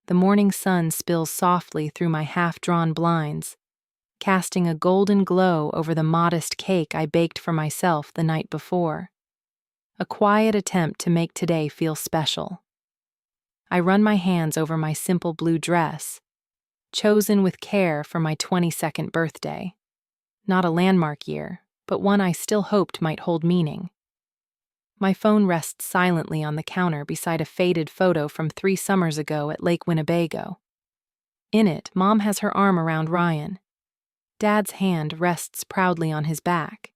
The morning sun spills softly through my half-drawn blinds, casting a golden glow over the modest cake I baked for myself the night before. A quiet attempt to make today feel special. I run my hands over my simple blue dress, chosen with care for my 22nd birthday. Not a landmark year, but one I still hoped might hold meaning. My phone rests silently on the counter beside a faded photo from 3 summers ago at Lake Winnebago. In it, Mom has her arm around Ryan. Dad's hand rests proudly on his back,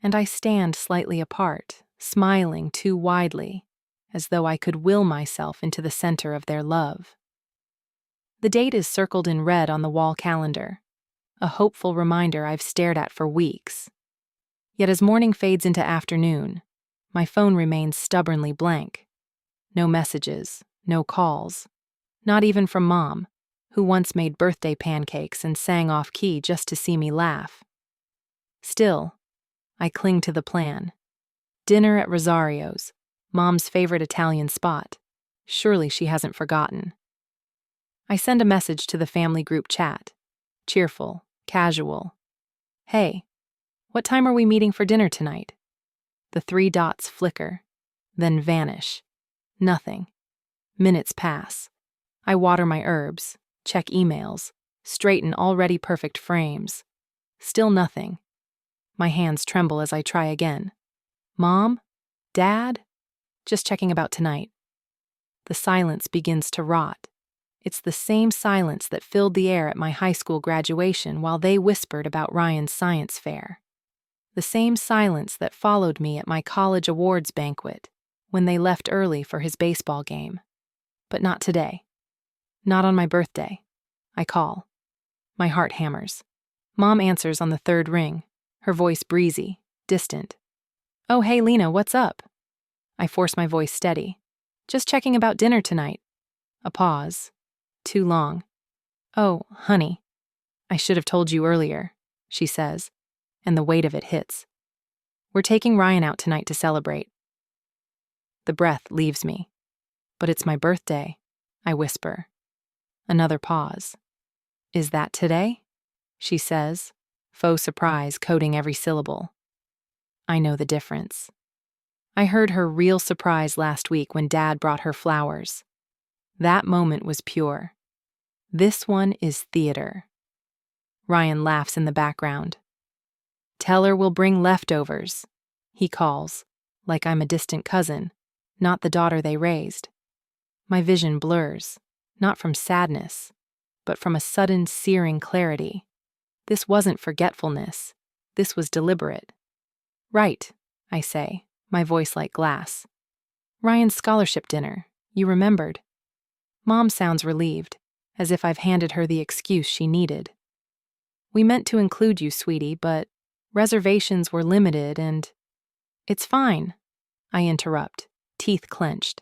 and I stand slightly apart, smiling too widely, as though I could will myself into the center of their love. The date is circled in red on the wall calendar, a hopeful reminder I've stared at for weeks. Yet as morning fades into afternoon, my phone remains stubbornly blank. No messages, no calls, not even from Mom, who once made birthday pancakes and sang off-key just to see me laugh. Still, I cling to the plan. Dinner at Rosario's, Mom's favorite Italian spot. Surely she hasn't forgotten. I send a message to the family group chat. Cheerful, casual. Hey, what time are we meeting for dinner tonight? The 3 dots flicker, then vanish. Nothing. Minutes pass. I water my herbs, check emails, straighten already perfect frames. Still nothing. My hands tremble as I try again. Mom? Dad? Just checking about tonight. The silence begins to rot. It's the same silence that filled the air at my high school graduation while they whispered about Ryan's science fair. The same silence that followed me at my college awards banquet when they left early for his baseball game. But not today. Not on my birthday. I call. My heart hammers. Mom answers on the 3rd ring, her voice breezy, distant. Oh, hey, Lena, what's up? I force my voice steady. Just checking about dinner tonight. A pause. Too long. Oh, honey. I should have told you earlier, she says, and the weight of it hits. We're taking Ryan out tonight to celebrate. The breath leaves me. But it's my birthday, I whisper. Another pause. Is that today? She says, faux surprise coating every syllable. I know the difference. I heard her real surprise last week when Dad brought her flowers. That moment was pure. This one is theater. Ryan laughs in the background. Tell her we'll bring leftovers, he calls, like I'm a distant cousin, not the daughter they raised. My vision blurs, not from sadness, but from a sudden searing clarity. This wasn't forgetfulness. This was deliberate. Right, I say, my voice like glass. Ryan's scholarship dinner, you remembered. Mom sounds relieved, as if I've handed her the excuse she needed. We meant to include you, sweetie, but reservations were limited and… It's fine, I interrupt, teeth clenched.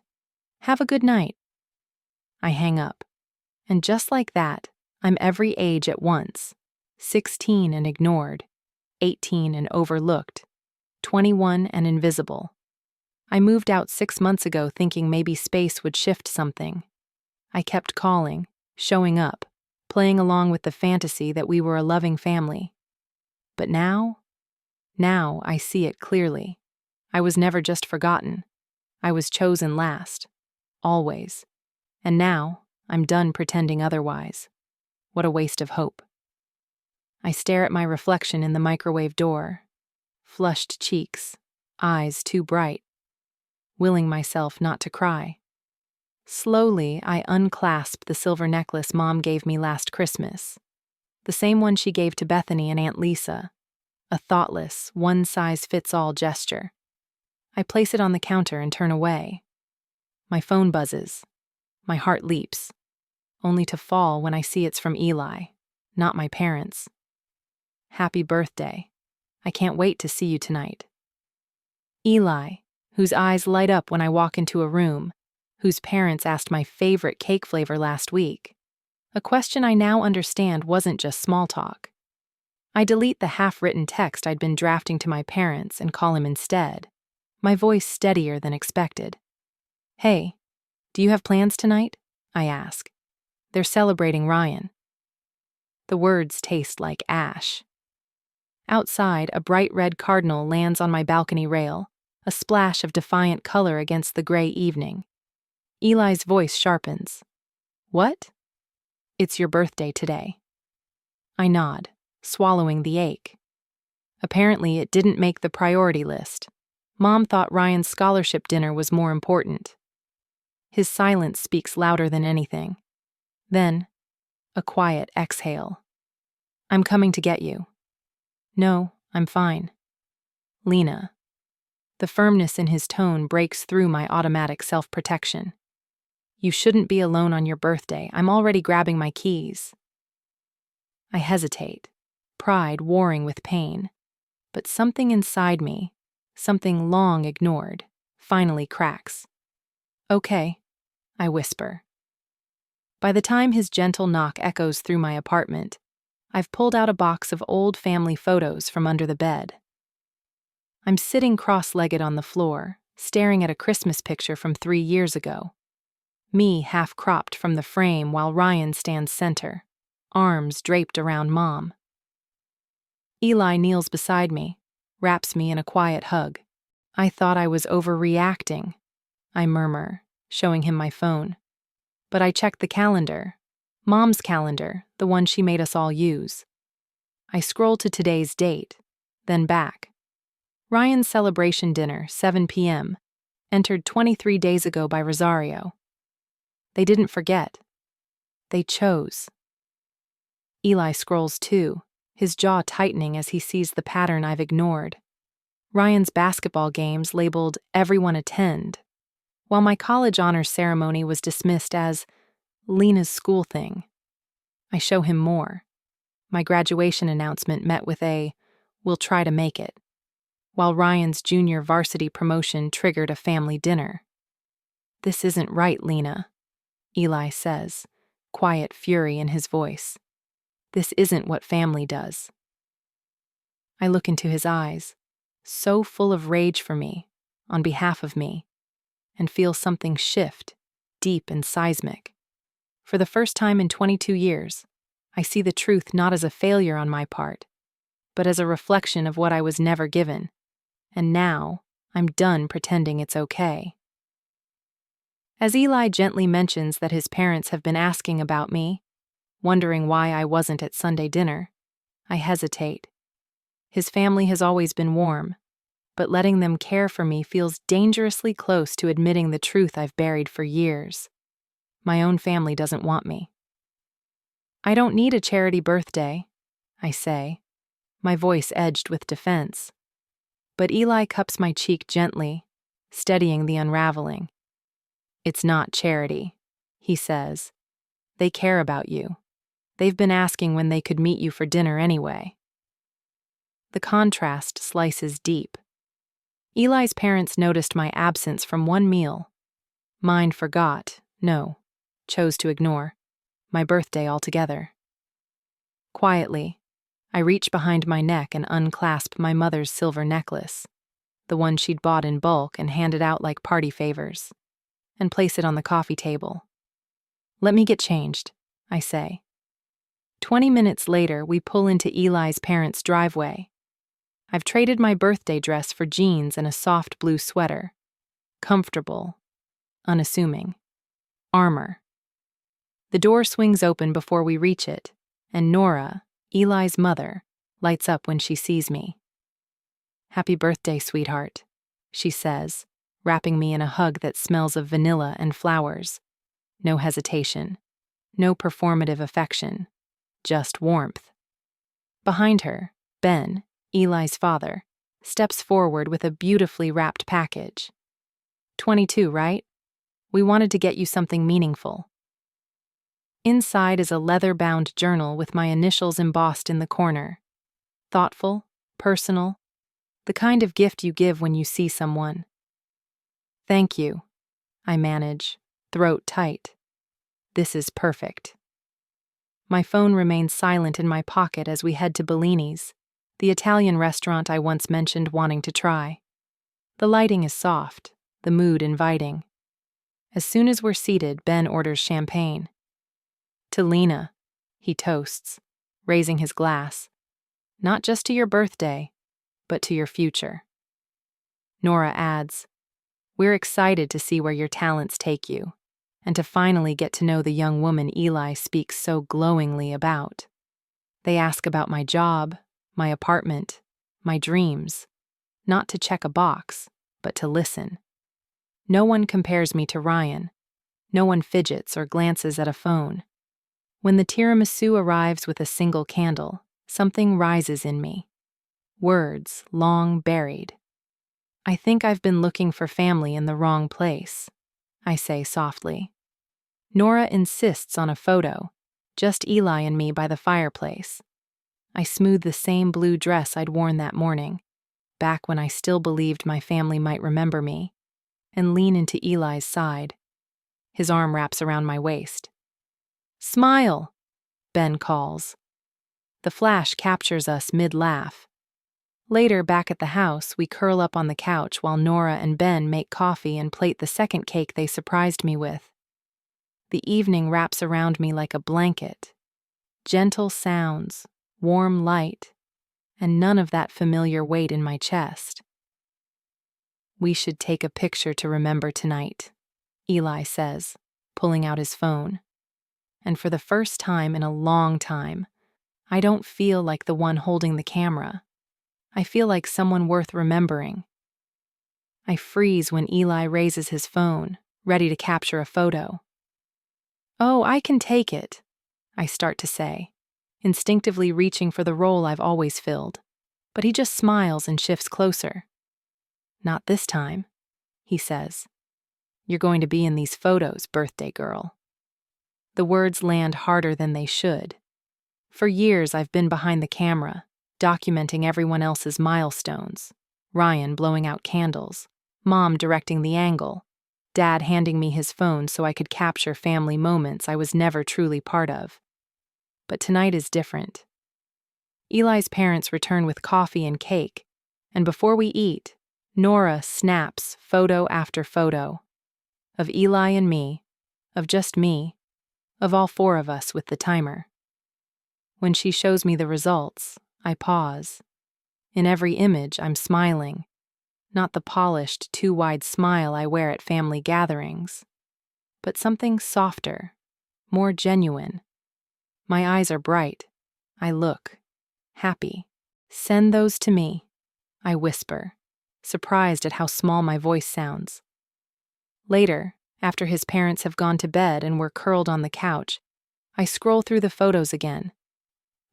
Have a good night. I hang up. And just like that, I'm every age at once. 16 and ignored, 18 and overlooked, 21 and invisible. I moved out 6 months ago thinking maybe space would shift something. I kept calling, showing up, playing along with the fantasy that we were a loving family. But now I see it clearly. I was never just forgotten. I was chosen last. Always. And now, I'm done pretending otherwise. What a waste of hope. I stare at my reflection in the microwave door. Flushed cheeks, eyes too bright. Willing myself not to cry. Slowly, I unclasp the silver necklace Mom gave me last Christmas. The same one she gave to Bethany and Aunt Lisa. A thoughtless, one-size-fits-all gesture. I place it on the counter and turn away. My phone buzzes. My heart leaps, only to fall when I see it's from Eli, not my parents. Happy birthday. I can't wait to see you tonight. Eli, whose eyes light up when I walk into a room, whose parents asked my favorite cake flavor last week. A question I now understand wasn't just small talk. I delete the half-written text I'd been drafting to my parents and call him instead, my voice steadier than expected. Hey, do you have plans tonight? I ask. They're celebrating Ryan. The words taste like ash. Outside, a bright red cardinal lands on my balcony rail, a splash of defiant color against the gray evening. Eli's voice sharpens. What? It's your birthday today. I nod, swallowing the ache. Apparently, it didn't make the priority list. Mom thought Ryan's scholarship dinner was more important. His silence speaks louder than anything. Then, a quiet exhale. I'm coming to get you. No, I'm fine. Lena. The firmness in his tone breaks through my automatic self-protection. You shouldn't be alone on your birthday. I'm already grabbing my keys. I hesitate, pride warring with pain. But something inside me, something long ignored, finally cracks. Okay, I whisper. By the time his gentle knock echoes through my apartment, I've pulled out a box of old family photos from under the bed. I'm sitting cross-legged on the floor, staring at a Christmas picture from 3 years ago. Me half-cropped from the frame while Ryan stands center, arms draped around Mom. Eli kneels beside me, wraps me in a quiet hug. I thought I was overreacting, I murmur, showing him my phone. But I checked the calendar. Mom's calendar, the one she made us all use. I scroll to today's date, then back. Ryan's celebration dinner, 7 p.m., entered 23 days ago by Rosario. They didn't forget. They chose. Eli scrolls too, his jaw tightening as he sees the pattern I've ignored. Ryan's basketball games labeled "Everyone Attend," while my college honors ceremony was dismissed as Lena's school thing. I show him more. My graduation announcement met with a "We'll try to make it," while Ryan's junior varsity promotion triggered a family dinner. This isn't right, Lena, Eli says, quiet fury in his voice. This isn't what family does. I look into his eyes, so full of rage for me, on behalf of me, and feel something shift, deep and seismic. For the first time in 22 years, I see the truth not as a failure on my part, but as a reflection of what I was never given, and now I'm done pretending it's okay. As Eli gently mentions that his parents have been asking about me, wondering why I wasn't at Sunday dinner, I hesitate. His family has always been warm, but letting them care for me feels dangerously close to admitting the truth I've buried for years. My own family doesn't want me. I don't need a charity birthday, I say, my voice edged with defense. But Eli cups my cheek gently, steadying the unraveling. It's not charity, he says. They care about you. They've been asking when they could meet you for dinner anyway. The contrast slices deep. Eli's parents noticed my absence from one meal. Mine forgot, chose to ignore, my birthday altogether. Quietly, I reach behind my neck and unclasp my mother's silver necklace, the one she'd bought in bulk and handed out like party favors, and place it on the coffee table. Let me get changed, I say. 20 minutes later, we pull into Eli's parents' driveway. I've traded my birthday dress for jeans and a soft blue sweater. Comfortable, unassuming. Armor. The door swings open before we reach it, and Nora, Eli's mother, lights up when she sees me. Happy birthday, sweetheart, she says, wrapping me in a hug that smells of vanilla and flowers. No hesitation, no performative affection, just warmth. Behind her, Ben, Eli's father, steps forward with a beautifully wrapped package. 22, right? We wanted to get you something meaningful. Inside is a leather-bound journal with my initials embossed in the corner. Thoughtful, personal, the kind of gift you give when you see someone. Thank you, I manage, throat tight. This is perfect. My phone remains silent in my pocket as we head to Bellini's, the Italian restaurant I once mentioned wanting to try. The lighting is soft, the mood inviting. As soon as we're seated, Ben orders champagne. To Lena, he toasts, raising his glass. Not just to your birthday, but to your future. Nora adds, we're excited to see where your talents take you, and to finally get to know the young woman Eli speaks so glowingly about. They ask about my job, my apartment, my dreams, not to check a box, but to listen. No one compares me to Ryan. No one fidgets or glances at a phone. When the tiramisu arrives with a single candle, something rises in me. Words long buried. I think I've been looking for family in the wrong place, I say softly. Nora insists on a photo, just Eli and me by the fireplace. I smooth the same blue dress I'd worn that morning, back when I still believed my family might remember me, and lean into Eli's side. His arm wraps around my waist. Smile, Ben calls. The flash captures us mid-laugh. Later, back at the house, we curl up on the couch while Nora and Ben make coffee and plate the second cake they surprised me with. The evening wraps around me like a blanket. Gentle sounds, warm light, and none of that familiar weight in my chest. We should take a picture to remember tonight, Eli says, pulling out his phone. And for the first time in a long time, I don't feel like the one holding the camera. I feel like someone worth remembering. I freeze when Eli raises his phone, ready to capture a photo. Oh, I can take it, I start to say, instinctively reaching for the role I've always filled. But he just smiles and shifts closer. Not this time, he says. You're going to be in these photos, birthday girl. The words land harder than they should. For years I've been behind the camera, documenting everyone else's milestones. Ryan blowing out candles, Mom directing the angle, Dad handing me his phone so I could capture family moments I was never truly part of. But tonight is different. Eli's parents return with coffee and cake, and before we eat, Nora snaps photo after photo. Of Eli and me, of just me, of all four of us with the timer. When she shows me the results, I pause. In every image, I'm smiling. Not the polished, too wide smile I wear at family gatherings, but something softer, more genuine. My eyes are bright. I look. Happy. Send those to me, I whisper, surprised at how small my voice sounds. Later, after his parents have gone to bed and we're curled on the couch, I scroll through the photos again.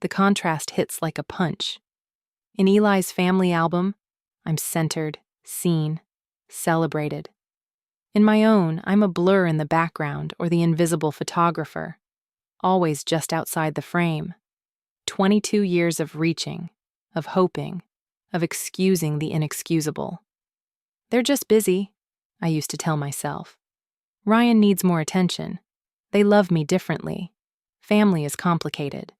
The contrast hits like a punch. In Eli's family album, I'm centered, seen, celebrated. In my own, I'm a blur in the background or the invisible photographer, always just outside the frame. 22 years of reaching, of hoping, of excusing the inexcusable. They're just busy, I used to tell myself. Ryan needs more attention. They love me differently. Family is complicated.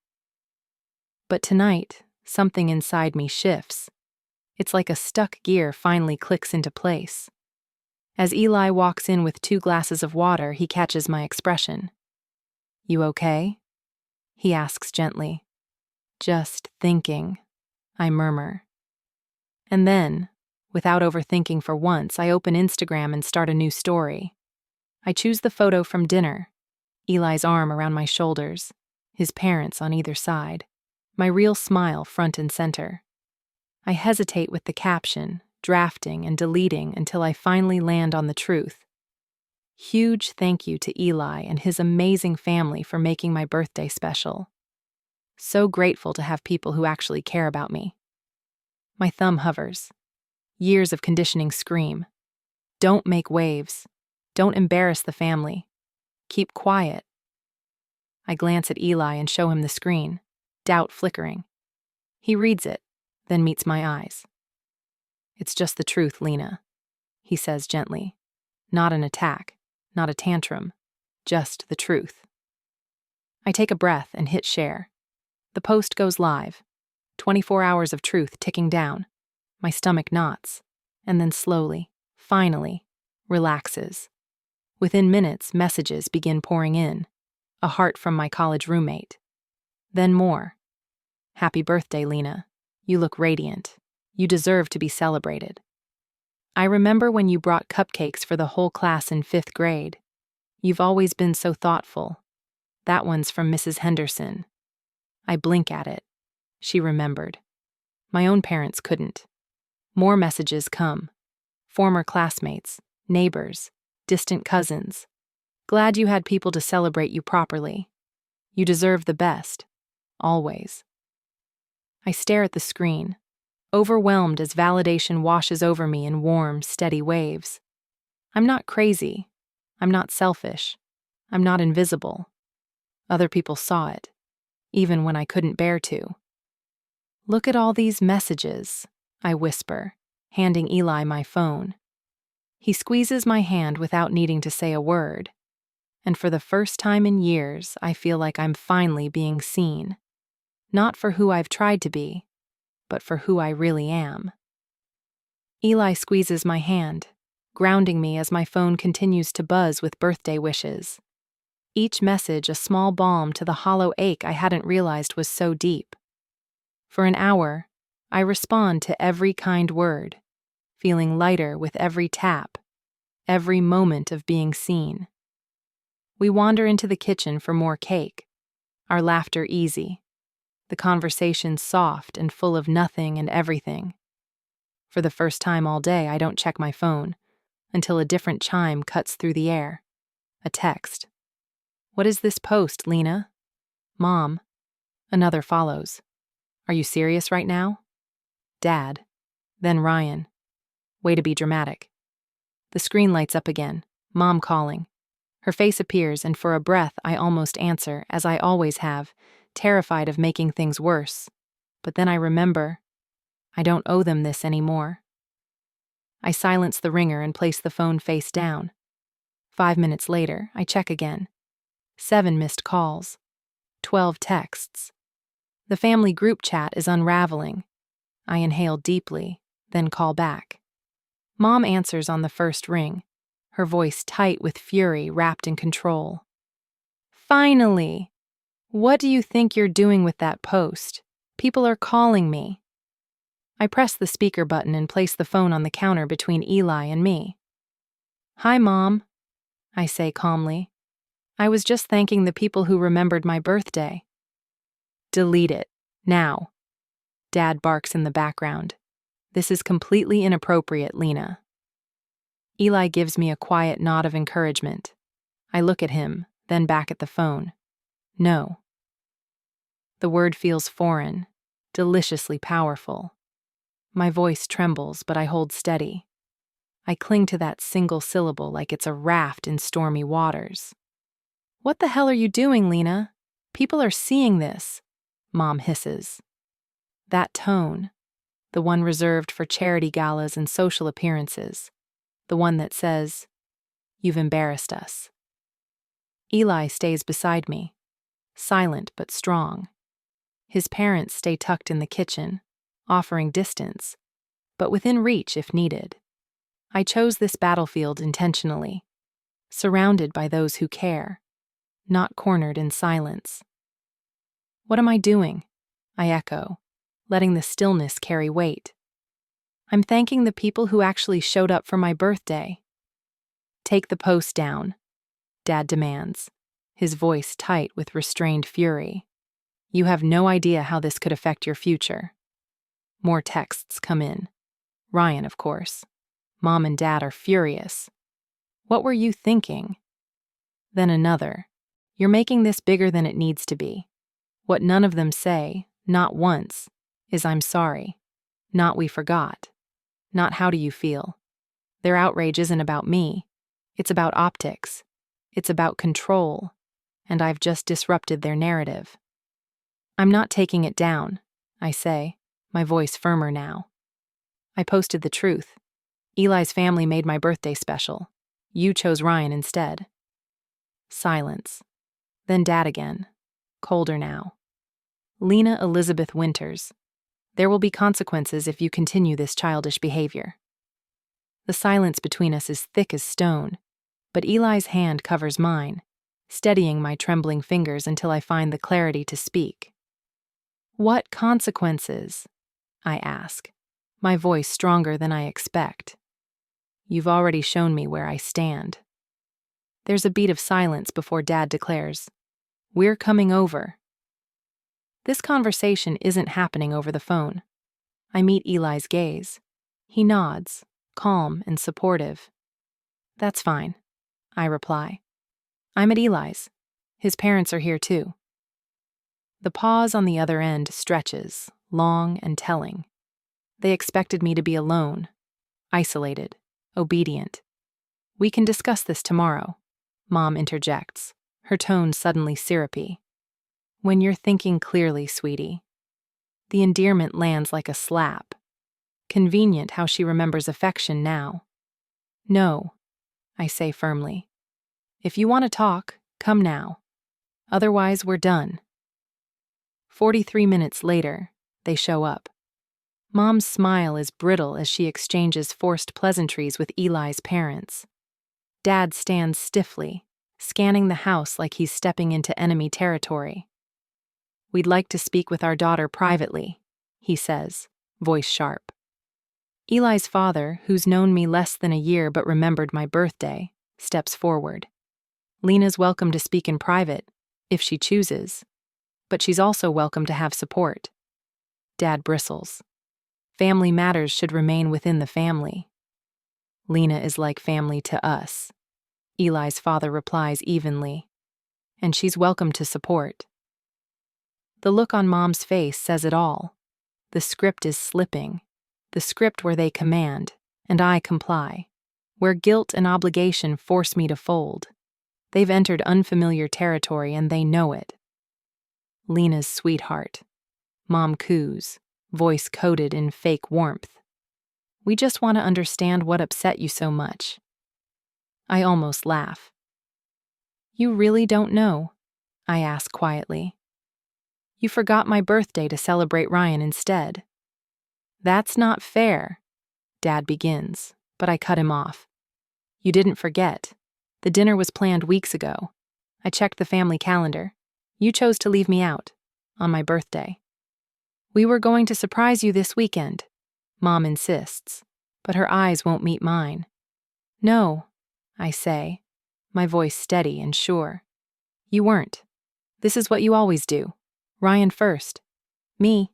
But tonight, something inside me shifts. It's like a stuck gear finally clicks into place. As Eli walks in with 2 glasses of water, he catches my expression. You okay? He asks gently. Just thinking, I murmur. And then, without overthinking for once, I open Instagram and start a new story. I choose the photo from dinner, Eli's arm around my shoulders, his parents on either side, my real smile front and center. I hesitate with the caption, drafting and deleting until I finally land on the truth. Huge thank you to Eli and his amazing family for making my birthday special. So grateful to have people who actually care about me. My thumb hovers. Years of conditioning scream. Don't make waves. Don't embarrass the family. Keep quiet. I glance at Eli and show him the screen, doubt flickering. He reads it, then meets my eyes. It's just the truth, Lena, he says gently. Not an attack, not a tantrum, just the truth. I take a breath and hit share. The post goes live. 24 hours of truth ticking down. My stomach knots, and then slowly, finally, relaxes. Within minutes, messages begin pouring in. A heart from my college roommate. Then more. Happy birthday, Lena. You look radiant. You deserve to be celebrated. I remember when you brought cupcakes for the whole class in 5th grade. You've always been so thoughtful. That one's from Mrs. Henderson. I blink at it. She remembered. My own parents couldn't. More messages come. Former classmates, neighbors, distant cousins. Glad you had people to celebrate you properly. You deserve the best. Always. I stare at the screen, overwhelmed as validation washes over me in warm, steady waves. I'm not crazy. I'm not selfish. I'm not invisible. Other people saw it, even when I couldn't bear to. Look at all these messages, I whisper, handing Eli my phone. He squeezes my hand without needing to say a word. And for the first time in years, I feel like I'm finally being seen. Not for who I've tried to be, but for who I really am. Eli squeezes my hand, grounding me as my phone continues to buzz with birthday wishes. Each message a small balm to the hollow ache I hadn't realized was so deep. For an hour, I respond to every kind word, feeling lighter with every tap, every moment of being seen. We wander into the kitchen for more cake, our laughter easy, the conversation soft and full of nothing and everything. For the first time all day, I don't check my phone until a different chime cuts through the air. A text. What is this post, Lena? Mom. Another follows. Are you serious right now? Dad. Then Ryan. Way to be dramatic. The screen lights up again. Mom calling. Her face appears, and for a breath I almost answer, as I always have, terrified of making things worse. But then I remember, I don't owe them this anymore. I silence the ringer and place the phone face down. 5 minutes later, I check again. 7 missed calls. 12 texts. The family group chat is unraveling. I inhale deeply, then call back. Mom answers on the first ring, her voice tight with fury wrapped in control. Finally! What do you think you're doing with that post? People are calling me. I press the speaker button and place the phone on the counter between Eli and me. Hi, Mom, I say calmly. I was just thanking the people who remembered my birthday. Delete it, now. Dad barks in the background. This is completely inappropriate, Lena. Eli gives me a quiet nod of encouragement. I look at him, then back at the phone. No. The word feels foreign, deliciously powerful. My voice trembles, but I hold steady. I cling to that single syllable like it's a raft in stormy waters. What the hell are you doing, Lena? People are seeing this, Mom hisses. That tone, the one reserved for charity galas and social appearances, the one that says, "You've embarrassed us." Eli stays beside me, silent but strong. His parents stay tucked in the kitchen, offering distance, but within reach if needed. I chose this battlefield intentionally, surrounded by those who care, not cornered in silence. What am I doing? I echo, letting the stillness carry weight. I'm thanking the people who actually showed up for my birthday. Take the post down, Dad demands, his voice tight with restrained fury. You have no idea how this could affect your future. More texts come in. Ryan, of course. Mom and Dad are furious. What were you thinking? Then another. You're making this bigger than it needs to be. What none of them say, not once, is I'm sorry. Not we forgot. Not how do you feel. Their outrage isn't about me. It's about optics. It's about control. And I've just disrupted their narrative. I'm not taking it down, I say, my voice firmer now. I posted the truth. Eli's family made my birthday special. You chose Ryan instead. Silence. Then Dad again. Colder now. Lena Elizabeth Winters. There will be consequences if you continue this childish behavior. The silence between us is thick as stone, but Eli's hand covers mine, steadying my trembling fingers until I find the clarity to speak. "What consequences?" I ask, my voice stronger than I expect. "You've already shown me where I stand." There's a beat of silence before Dad declares, "We're coming over." This conversation isn't happening over the phone. I meet Eli's gaze. He nods, calm and supportive. "That's fine," I reply. "I'm at Eli's. His parents are here too." The pause on the other end stretches, long and telling. They expected me to be alone, isolated, obedient. "We can discuss this tomorrow," Mom interjects, her tone suddenly syrupy. "When you're thinking clearly, sweetie." The endearment lands like a slap. Convenient how she remembers affection now. "No," I say firmly. "If you want to talk, come now. Otherwise, we're done." 43 minutes later, they show up. Mom's smile is brittle as she exchanges forced pleasantries with Eli's parents. Dad stands stiffly, scanning the house like he's stepping into enemy territory. "We'd like to speak with our daughter privately," he says, voice sharp. Eli's father, who's known me less than a year but remembered my birthday, steps forward. "Lena's welcome to speak in private, if she chooses, but she's also welcome to have support." Dad bristles. "Family matters should remain within the family." "Lena is like family to us," Eli's father replies evenly, "and she's welcome to support." The look on Mom's face says it all. The script is slipping. The script where they command, and I comply. Where guilt and obligation force me to fold. They've entered unfamiliar territory and they know it. "Lena's sweetheart," Mom coos, voice coated in fake warmth. "We just want to understand what upset you so much." I almost laugh. "You really don't know?" I ask quietly. "You forgot my birthday to celebrate Ryan instead." "That's not fair," Dad begins, but I cut him off. "You didn't forget. The dinner was planned weeks ago. I checked the family calendar. You chose to leave me out, on my birthday. We were going to surprise you this weekend," Mom insists, but her eyes won't meet mine. "No," I say, my voice steady and sure. "You weren't. This is what you always do. Ryan first. Me,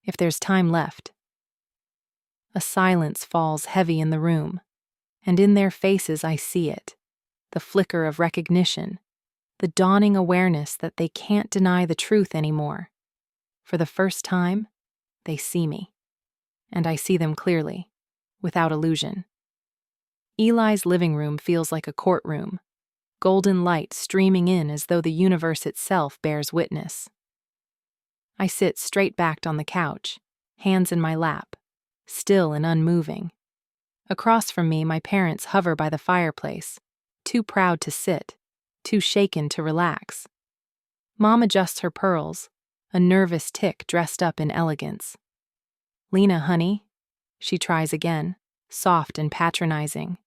if there's time left." A silence falls heavy in the room, and in their faces I see it, the flicker of recognition, the dawning awareness that they can't deny the truth anymore. For the first time, they see me, and I see them clearly, without illusion. Eli's living room feels like a courtroom, golden light streaming in as though the universe itself bears witness. I sit straight-backed on the couch, hands in my lap, still and unmoving. Across from me, my parents hover by the fireplace, too proud to sit, too shaken to relax. Mom adjusts her pearls, a nervous tick dressed up in elegance. "Lena, honey," she tries again, soft and patronizing.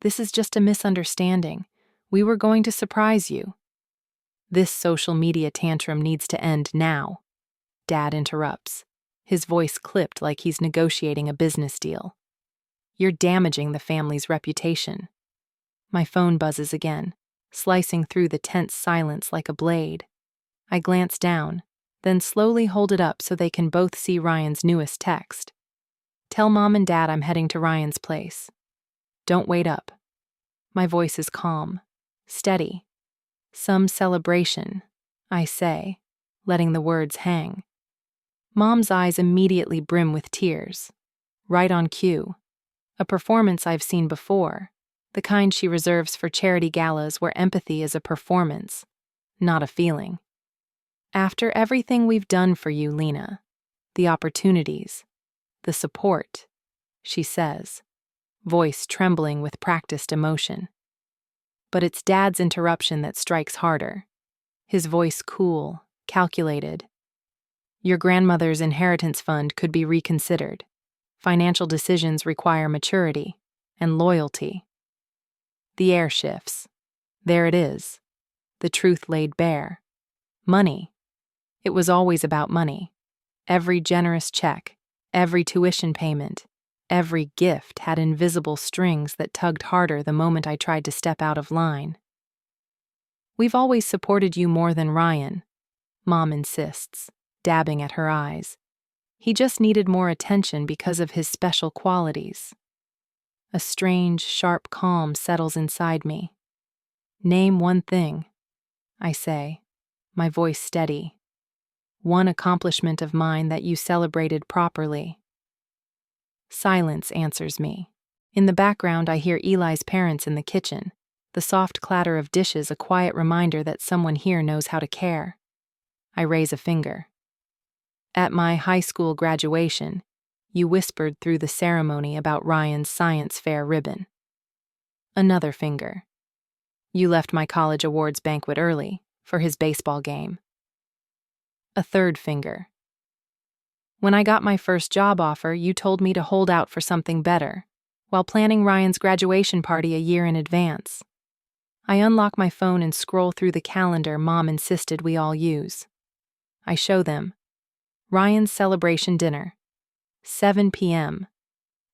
"This is just a misunderstanding. We were going to surprise you." "This social media tantrum needs to end now," Dad interrupts, his voice clipped like he's negotiating a business deal. "You're damaging the family's reputation." My phone buzzes again, slicing through the tense silence like a blade. I glance down, then slowly hold it up so they can both see Ryan's newest text. "Tell Mom and Dad I'm heading to Ryan's place. Don't wait up." My voice is calm, steady. "Some celebration," I say, letting the words hang. Mom's eyes immediately brim with tears. Right on cue. A performance I've seen before, the kind she reserves for charity galas where empathy is a performance, not a feeling. "After everything we've done for you, Lena, the opportunities, the support," she says, voice trembling with practiced emotion. But it's Dad's interruption that strikes harder, his voice cool, calculated. "Your grandmother's inheritance fund could be reconsidered. Financial decisions require maturity and loyalty." The air shifts. There it is. The the truth laid bare. Money. It was always about money. Every generous check, every tuition payment, every gift had invisible strings that tugged harder the moment I tried to step out of line. "We've always supported you more than Ryan," Mom insists, dabbing at her eyes. "He just needed more attention because of his special qualities." A strange, sharp calm settles inside me. "Name one thing," I say, my voice steady. "One accomplishment of mine that you celebrated properly." Silence answers me. In the background, I hear Eli's parents in the kitchen, the soft clatter of dishes a quiet reminder that someone here knows how to care. I raise a finger. "At my high school graduation, you whispered through the ceremony about Ryan's science fair ribbon." Another finger. "You left my college awards banquet early for his baseball game." A third finger. "When I got my first job offer, you told me to hold out for something better, while planning Ryan's graduation party a year in advance." I unlock my phone and scroll through the calendar Mom insisted we all use. I show them. Ryan's celebration dinner. 7 p.m.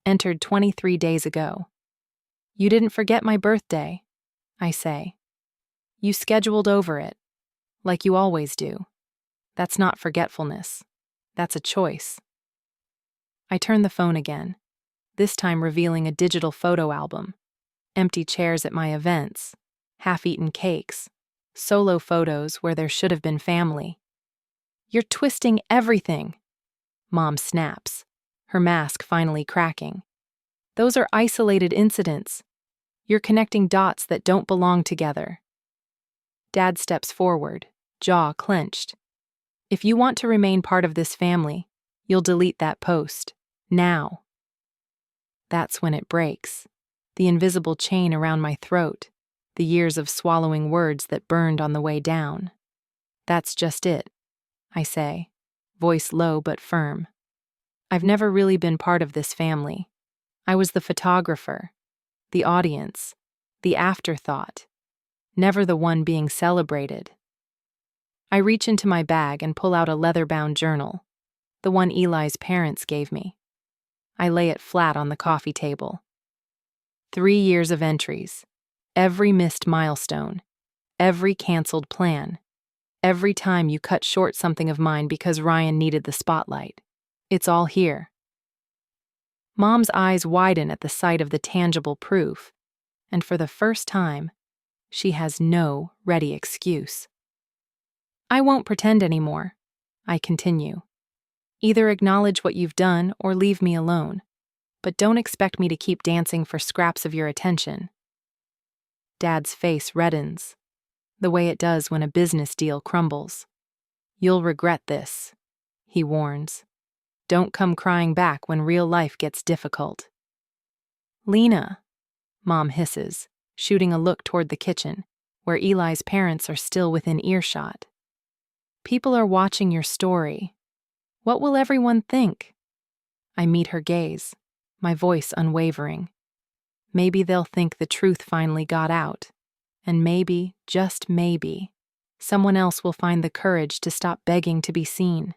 Entered 23 days ago. "You didn't forget my birthday," I say. "You scheduled over it, like you always do. That's not forgetfulness. That's a choice." I turn the phone again, this time revealing a digital photo album. Empty chairs at my events, half-eaten cakes, solo photos where there should have been family. "You're twisting everything," Mom snaps, her mask finally cracking. "Those are isolated incidents. You're connecting dots that don't belong together." Dad steps forward, jaw clenched. "If you want to remain part of this family, you'll delete that post. Now." That's when it breaks. The invisible chain around my throat, the years of swallowing words that burned on the way down. "That's just it," I say, voice low but firm. "I've never really been part of this family. I was the photographer, the audience, the afterthought, never the one being celebrated." I reach into my bag and pull out a leather-bound journal, the one Eli's parents gave me. I lay it flat on the coffee table. 3 years of entries, every missed milestone, every canceled plan, every time you cut short something of mine because Ryan needed the spotlight. It's all here. Mom's eyes widen at the sight of the tangible proof, and for the first time, she has no ready excuse. "I won't pretend anymore," I continue. "Either acknowledge what you've done or leave me alone, but don't expect me to keep dancing for scraps of your attention." Dad's face reddens, the way it does when a business deal crumbles. "You'll regret this," he warns. "Don't come crying back when real life gets difficult." "Lena," Mom hisses, shooting a look toward the kitchen, where Eli's parents are still within earshot. "People are watching your story. What will everyone think?" I meet her gaze, my voice unwavering. Maybe they'll think the truth finally got out, and maybe, just maybe, someone else will find the courage to stop begging to be seen.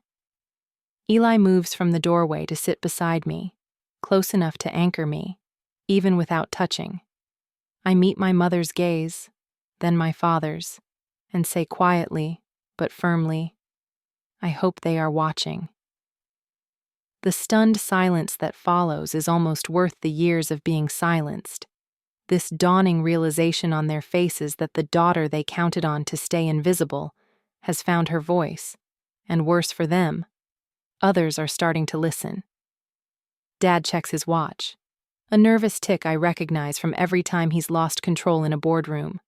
Eli moves from the doorway to sit beside me, close enough to anchor me, even without touching. I meet my mother's gaze, then my father's, and say quietly, but firmly, "I hope they are watching." The stunned silence that follows is almost worth the years of being silenced. This dawning realization on their faces that the daughter they counted on to stay invisible has found her voice, and worse for them, others are starting to listen. Dad checks his watch, a nervous tick I recognize from every time he's lost control in a boardroom.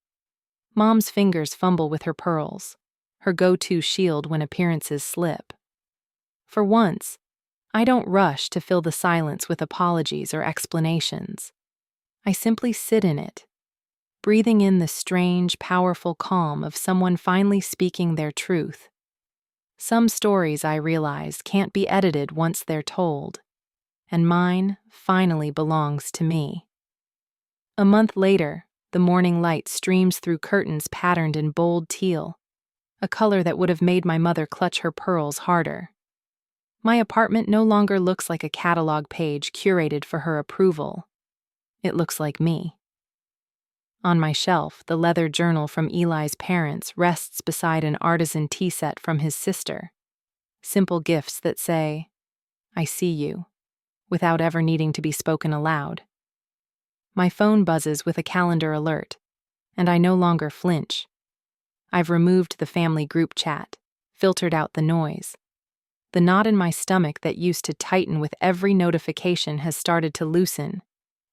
Mom's fingers fumble with her pearls, her go-to shield when appearances slip. For once, I don't rush to fill the silence with apologies or explanations. I simply sit in it, breathing in the strange, powerful calm of someone finally speaking their truth. Some stories, I realize, can't be edited once they're told, and mine finally belongs to me. A month later, The morning light streams through curtains patterned in bold teal, a color that would have made my mother clutch her pearls harder. My apartment no longer looks like a catalog page curated for her approval. It looks like me. On my shelf, the leather journal from Eli's parents rests beside an artisan tea set from his sister. Simple gifts that say, "I see you," without ever needing to be spoken aloud. My phone buzzes with a calendar alert, and I no longer flinch. I've removed the family group chat, filtered out the noise. The knot in my stomach that used to tighten with every notification has started to loosen,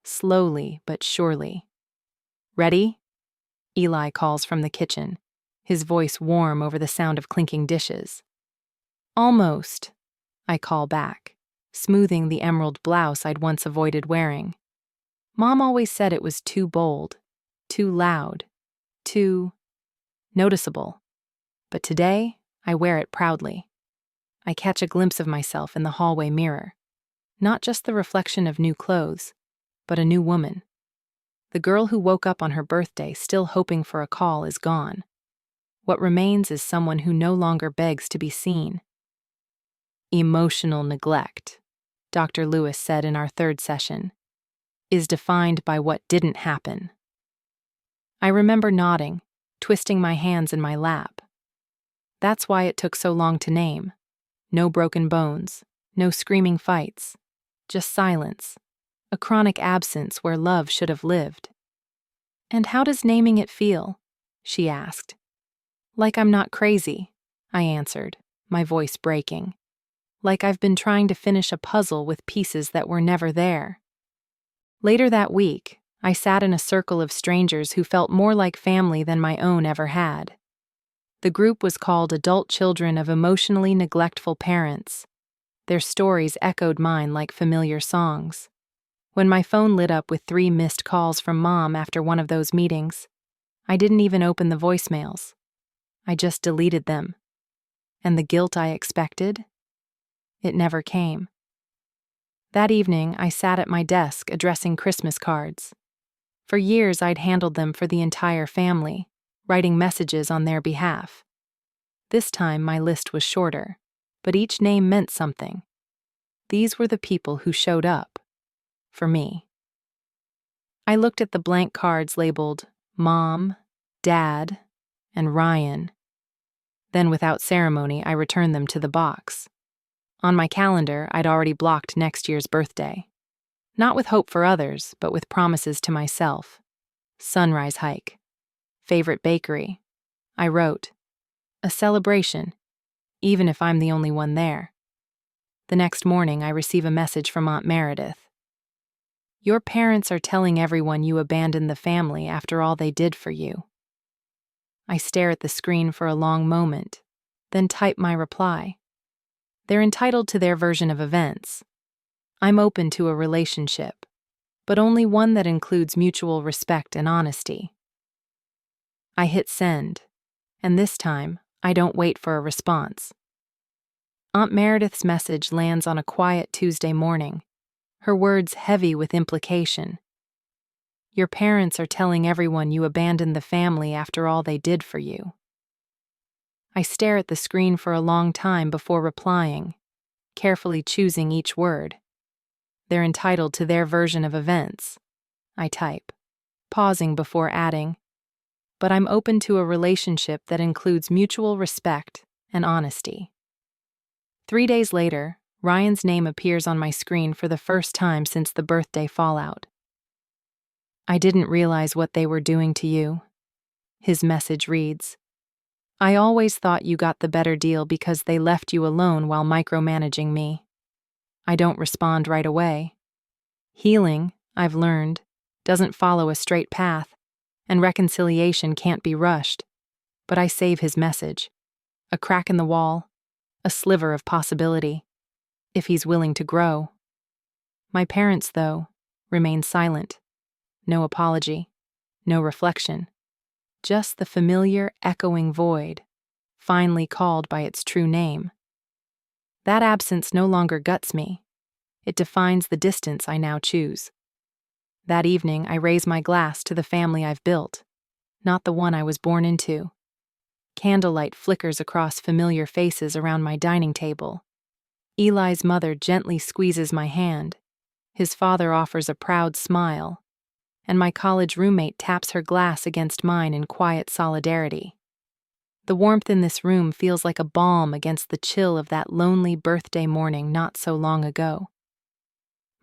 slowly but surely. "Ready?" Eli calls from the kitchen, his voice warm over the sound of clinking dishes. "Almost," I call back, smoothing the emerald blouse I'd once avoided wearing. Mom always said it was too bold, too loud, too noticeable. But today, I wear it proudly. I catch a glimpse of myself in the hallway mirror. Not just the reflection of new clothes, but a new woman. The girl who woke up on her birthday still hoping for a call is gone. What remains is someone who no longer begs to be seen. Emotional neglect, Dr. Lewis said in our third session, is defined by what didn't happen. I remember nodding, twisting my hands in my lap. That's why it took so long to name. No broken bones, no screaming fights, just silence, a chronic absence where love should have lived. "And how does naming it feel?" she asked. "Like I'm not crazy," I answered, my voice breaking. Like I've been trying to finish a puzzle with pieces that were never there. Later that week, I sat in a circle of strangers who felt more like family than my own ever had. The group was called Adult Children of Emotionally Neglectful Parents. Their stories echoed mine like familiar songs. When my phone lit up with 3 missed calls from Mom after one of those meetings, I didn't even open the voicemails. I just deleted them. And the guilt I expected? It never came. That evening, I sat at my desk addressing Christmas cards. For years, I'd handled them for the entire family, writing messages on their behalf. This time, my list was shorter, but each name meant something. These were the people who showed up. For me. I looked at the blank cards labeled Mom, Dad, and Ryan. Then, without ceremony, I returned them to the box. On my calendar, I'd already blocked next year's birthday. Not with hope for others, but with promises to myself. Sunrise hike. Favorite bakery. I wrote. A celebration, even if I'm the only one there. The next morning, I receive a message from Aunt Meredith. "Your parents are telling everyone you abandoned the family after all they did for you." I stare at the screen for a long moment, then type my reply. They're entitled to their version of events. I'm open to a relationship, but only one that includes mutual respect and honesty. I hit send, and this time, I don't wait for a response. Aunt Meredith's message lands on a quiet Tuesday morning, her words heavy with implication. "Your parents are telling everyone you abandoned the family after all they did for you." I stare at the screen for a long time before replying, carefully choosing each word. "They're entitled to their version of events," I type, pausing before adding, "but I'm open to a relationship that includes mutual respect and honesty." 3 days later, Ryan's name appears on my screen for the first time since the birthday fallout. "I didn't realize what they were doing to you," his message reads. "I always thought you got the better deal because they left you alone while micromanaging me." I don't respond right away. Healing, I've learned, doesn't follow a straight path, and reconciliation can't be rushed. But I save his message. A crack in the wall, a sliver of possibility, if he's willing to grow. My parents, though, remain silent. No apology, no reflection. Just the familiar, echoing void, finally called by its true name. That absence no longer guts me. It defines the distance I now choose. That evening, I raise my glass to the family I've built, not the one I was born into. Candlelight flickers across familiar faces around my dining table. Eli's mother gently squeezes my hand. His father offers a proud smile, and my college roommate taps her glass against mine in quiet solidarity. The warmth in this room feels like a balm against the chill of that lonely birthday morning not so long ago.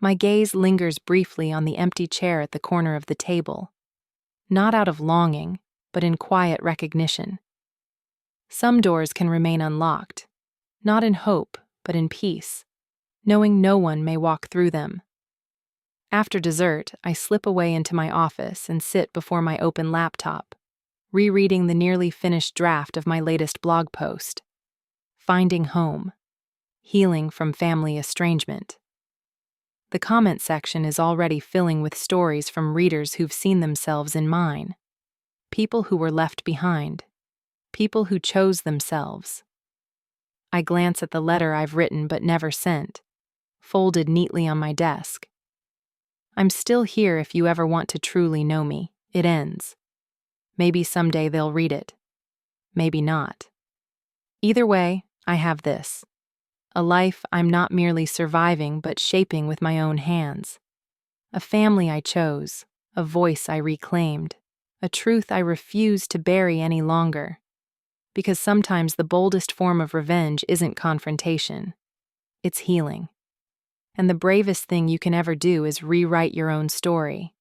My gaze lingers briefly on the empty chair at the corner of the table, not out of longing, but in quiet recognition. Some doors can remain unlocked, not in hope, but in peace, knowing no one may walk through them. After dessert, I slip away into my office and sit before my open laptop, rereading the nearly finished draft of my latest blog post, Finding Home, Healing from Family Estrangement. The comment section is already filling with stories from readers who've seen themselves in mine. People who were left behind. People who chose themselves. I glance at the letter I've written but never sent, folded neatly on my desk. I'm still here if you ever want to truly know me. It ends. Maybe someday they'll read it. Maybe not. Either way, I have this. A life I'm not merely surviving but shaping with my own hands. A family I chose, a voice I reclaimed, a truth I refuse to bury any longer. Because sometimes the boldest form of revenge isn't confrontation. It's healing. And the bravest thing you can ever do is rewrite your own story.